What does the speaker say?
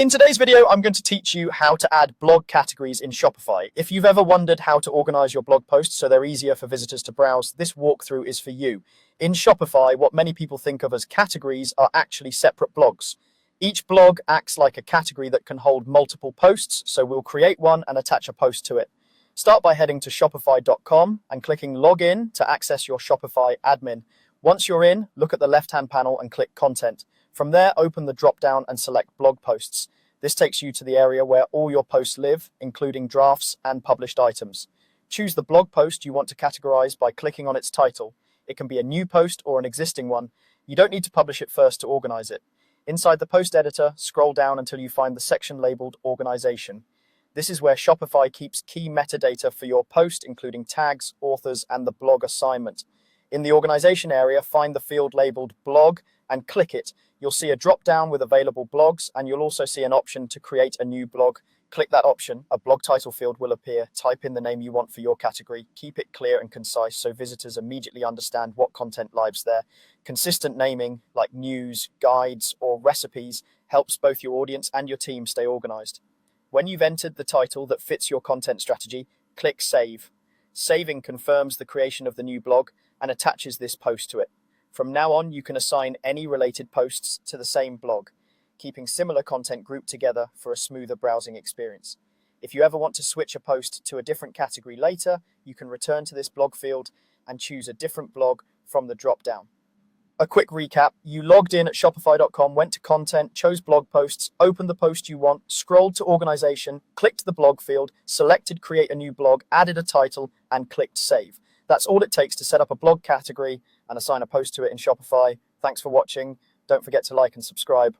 In today's video, I'm going to teach you how to add blog categories in Shopify. If you've ever wondered how to organize your blog posts so they're easier for visitors to browse, this walkthrough is for you. In Shopify, what many people think of as categories are actually separate blogs. Each blog acts like a category that can hold multiple posts, so we'll create one and attach a post to it. Start by heading to shopify.com and clicking Login to access your Shopify admin. Once you're in, look at the left-hand panel and click Content. From there, open the drop-down and select Blog Posts. This takes you to the area where all your posts live, including drafts and published items. Choose the blog post you want to categorize by clicking on its title. It can be a new post or an existing one. You don't need to publish it first to organize it. Inside the post editor, scroll down until you find the section labeled Organization. This is where Shopify keeps key metadata for your post, including tags, authors, and the blog assignment. In the organization area, find the field labeled Blog and click it. You'll see a drop-down with available blogs, and you'll also see an option to create a new blog. Click that option. A blog title field will appear. Type in the name you want for your category. Keep it clear and concise so visitors immediately understand what content lives there. Consistent naming, like news, guides, or recipes, helps both your audience and your team stay organized. When you've entered the title that fits your content strategy, click Save. Saving confirms the creation of the new blog and attaches this post to it. From now on, you can assign any related posts to the same blog, keeping similar content grouped together for a smoother browsing experience. If you ever want to switch a post to a different category later, you can return to this blog field and choose a different blog from the drop-down. A quick recap: you logged in at shopify.com, went to Content, chose Blog Posts, opened the post you want, scrolled to Organization, clicked the blog field, selected Create a New Blog, added a title, and clicked Save. That's all it takes to set up a blog category and assign a post to it in Shopify. Thanks for watching. Don't forget to like and subscribe.